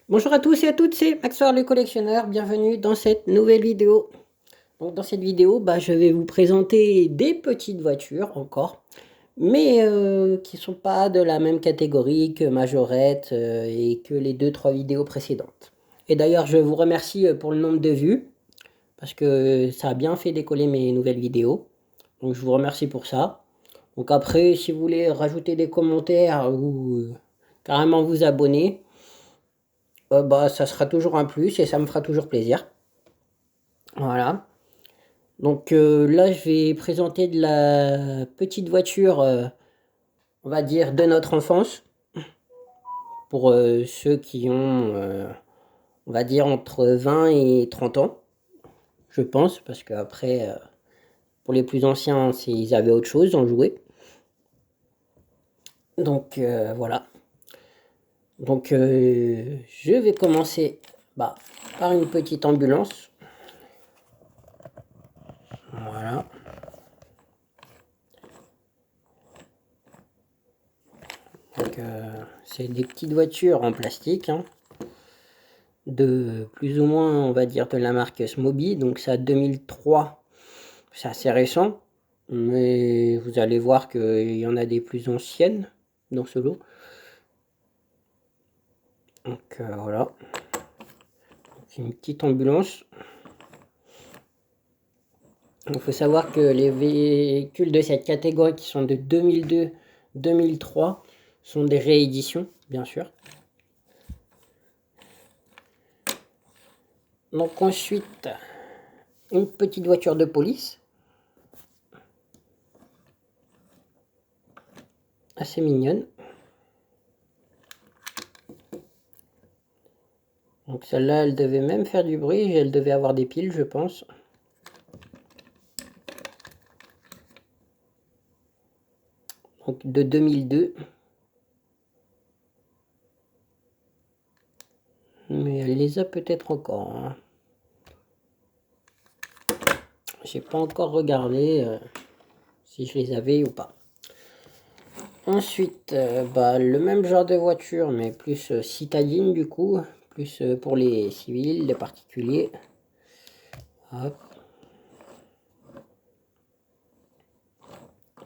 Bonjour à tous et à toutes, c'est Maxwell le collectionneur, bienvenue dans cette nouvelle vidéo. Donc dans cette vidéo, je vais vous présenter des petites voitures encore, mais qui ne sont pas de la même catégorie que Majorette et que les deux trois vidéos précédentes. Et d'ailleurs, je vous remercie pour le nombre de vues, parce que ça a bien fait décoller mes nouvelles vidéos. Donc je vous remercie pour ça. Donc après, si vous voulez rajouter des commentaires ou carrément vous abonner, ça sera toujours un plus et ça me fera toujours plaisir. Voilà. Donc là, je vais présenter de la petite voiture, on va dire, de notre enfance. Pour ceux qui ont, on va dire, entre 20 et 30 ans, je pense. Parce qu'après, pour les plus anciens, ils avaient autre chose, en jouer. Donc voilà. Donc je vais commencer par une petite ambulance. Voilà. Donc, c'est des petites voitures en plastique, hein, de plus ou moins, on va dire, de la marque Smoby. Donc, ça 2003, c'est assez récent. Mais vous allez voir qu'il y en a des plus anciennes dans ce lot. Donc, voilà. C'est une petite ambulance. Il faut savoir que les véhicules de cette catégorie qui sont de 2002-2003 sont des rééditions, bien sûr. Donc ensuite, une petite voiture de police, assez mignonne. Donc celle-là, elle devait même faire du bruit, elle devait avoir des piles, je pense. Donc de 2002. Mais elle les a peut-être encore, hein. J'ai pas encore regardé si je les avais ou pas. Ensuite, le même genre de voiture, mais plus citadine du coup, plus pour les civils, les particuliers. Hop.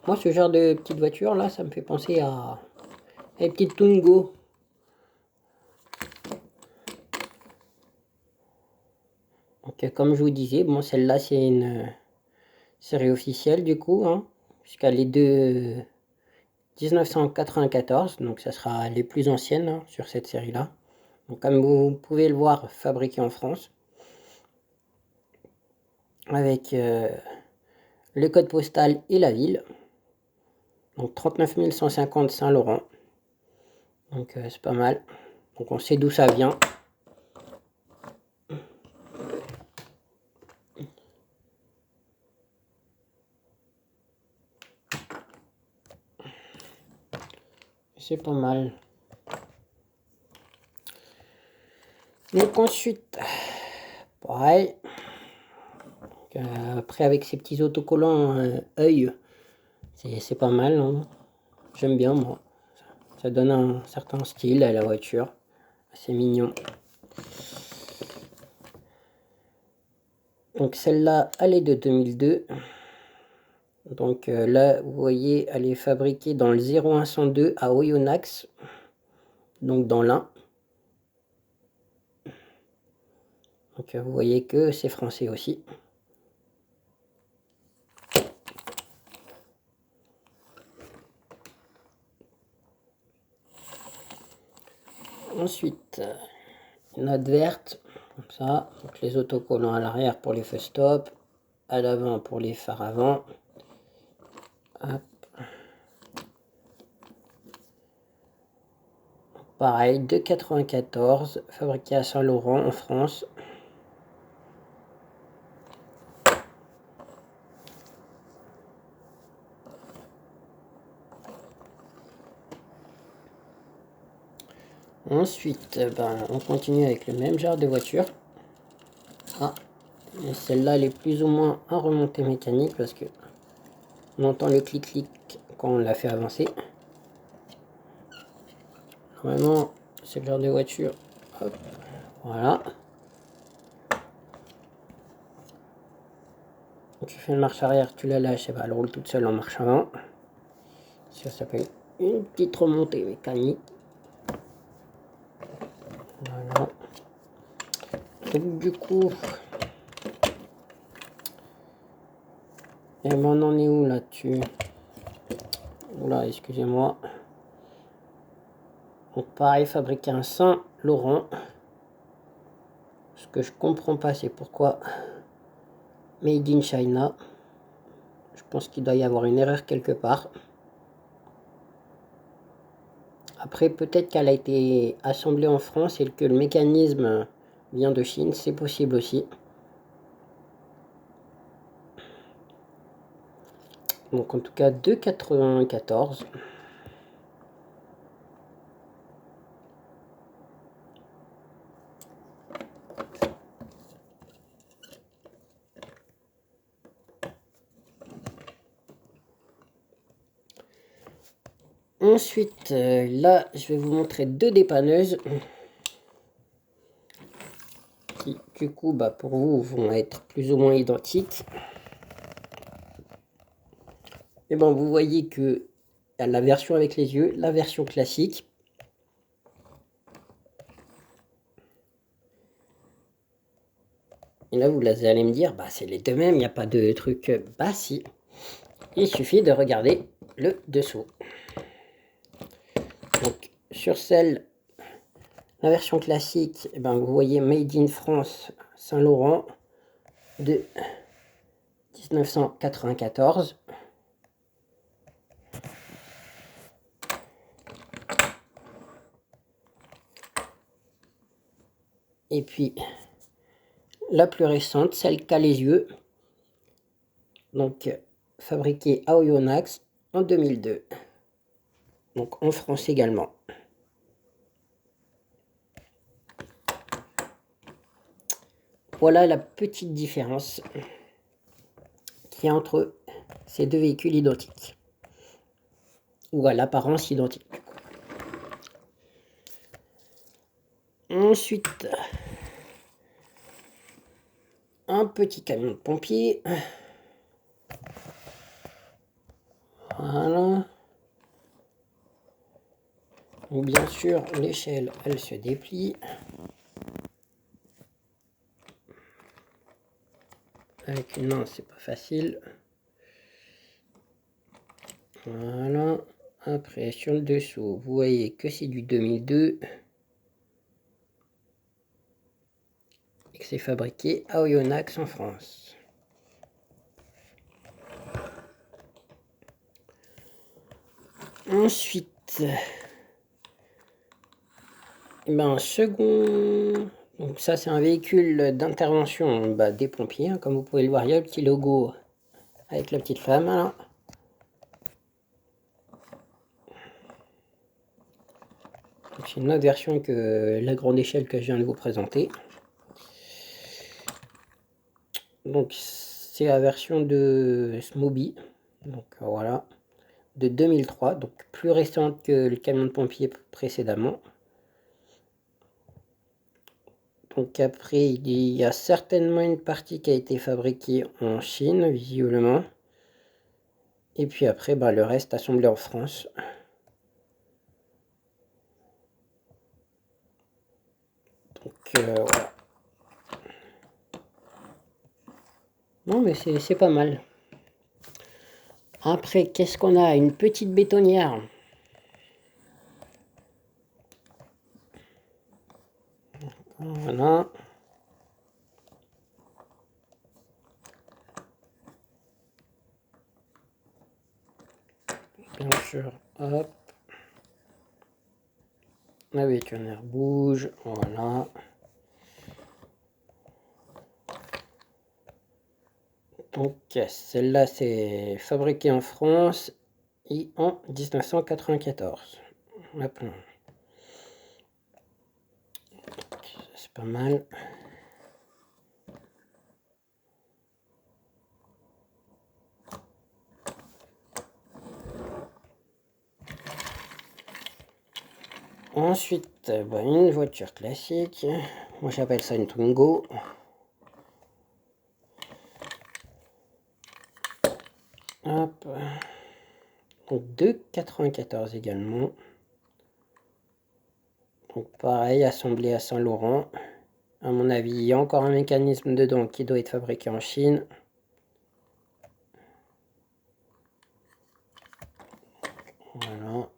Moi, ce genre de petite voiture là, ça me fait penser à les petites Twingo. Donc, comme je vous disais, bon, celle-là, c'est une série officielle du coup, hein, puisqu'elle est de 1994, donc ça sera les plus anciennes, hein, sur cette série-là. Donc, comme vous pouvez le voir, fabriquée en France, avec le code postal et la ville. Donc 39 150 Saint-Laurent. Donc c'est pas mal. Donc on sait d'où ça vient. C'est pas mal. Donc ensuite, pareil. Donc, après avec ces petits autocollants œil, c'est pas mal, hein. J'aime bien moi. Ça donne un certain style à la voiture. C'est mignon. Donc celle-là, elle est de 2002. Donc là, vous voyez, elle est fabriquée dans le 0102 à Oyonnax. Donc dans l'Ain. Donc vous voyez que c'est français aussi. Ensuite, une note verte, comme ça. Donc les autocollants à l'arrière pour les feux stop, à l'avant pour les phares avant. Hop. Pareil, de 94, fabriqué à Saint-Laurent en France. Ensuite, on continue avec le même genre de voiture. Ah, celle-là, elle est plus ou moins en remontée mécanique parce que on entend le clic-clic quand on la fait avancer. Vraiment, c'est le genre de voiture Hop, voilà. Tu fais une marche arrière, tu la lâches, et ben elle roule toute seule en marche avant. Ça s'appelle une petite remontée mécanique. Voilà. Donc du coup, et ben on en est où là-dessus? Oula, excusez-moi. Donc pareil, fabriqué un Saint-Laurent. Ce que je comprends pas, c'est pourquoi Made in China. Je pense qu'il doit y avoir une erreur quelque part. Après, peut-être qu'elle a été assemblée en France et que le mécanisme vient de Chine, c'est possible aussi. Donc en tout cas 2,94. Ensuite, là, je vais vous montrer deux dépanneuses qui, du coup, bah, pour vous, vont être plus ou moins identiques. Et bon, vous voyez que y a la version avec les yeux, la version classique. Et là, vous allez me dire, bah, c'est les deux mêmes, il n'y a pas de truc. Bah, si. Il suffit de regarder le dessous. Donc, sur celle, la version classique, eh ben, vous voyez Made in France Saint-Laurent de 1994. Et puis, la plus récente, celle qu'a les yeux. Donc, fabriquée à Oyonnax en 2002. Donc, en France également. Voilà la petite différence qu'il y a entre ces deux véhicules identiques. Ou à l'apparence identique. Ensuite, un petit camion de pompier. Voilà. Donc, bien sûr, l'échelle, elle se déplie. Avec une main, c'est pas facile. Voilà. Après, sur le dessous, vous voyez que c'est du 2002. Et que c'est fabriqué à Oyonnax en France. Ensuite, eh ben, second. Donc ça, c'est un véhicule d'intervention des pompiers. Hein, comme vous pouvez le voir, il y a le petit logo avec la petite femme. Alors. C'est une autre version que la grande échelle que je viens de vous présenter. Donc c'est la version de Smoby. Donc voilà. De 2003. Donc plus récente que le camion de pompier précédemment. Donc après, il y a certainement une partie qui a été fabriquée en Chine, visiblement. Et puis après, le reste assemblé en France. Donc voilà. Non mais c'est pas mal. Après, qu'est-ce qu'on a? Une petite bétonnière. Voilà. Bien sûr, hop. La bétonnière bouge, voilà. Donc celle-là c'est fabriqué en France et en 1994. Hop là. C'est pas mal. Ensuite, une voiture classique. Moi, j'appelle ça une Twingo. Hop. Donc, 2,94 également. Donc, pareil, assemblé à Saint-Laurent. À mon avis, il y a encore un mécanisme dedans qui doit être fabriqué en Chine. Voilà.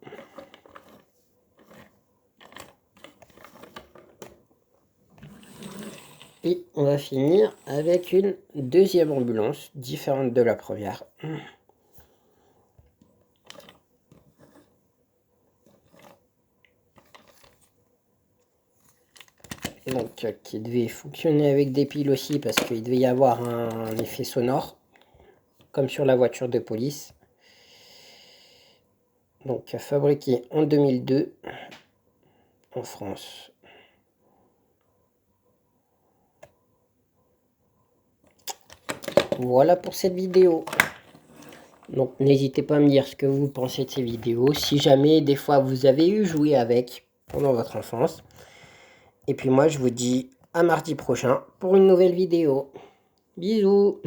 Et on va finir avec une deuxième ambulance, différente de la première. Donc, qui devait fonctionner avec des piles aussi, parce qu'il devait y avoir un effet sonore, comme sur la voiture de police. Donc, fabriqué en 2002 en France. Voilà pour cette vidéo. Donc, n'hésitez pas à me dire ce que vous pensez de ces vidéos. Si jamais, des fois, vous avez eu joué avec pendant votre enfance. Et puis moi, je vous dis à mardi prochain pour une nouvelle vidéo. Bisous!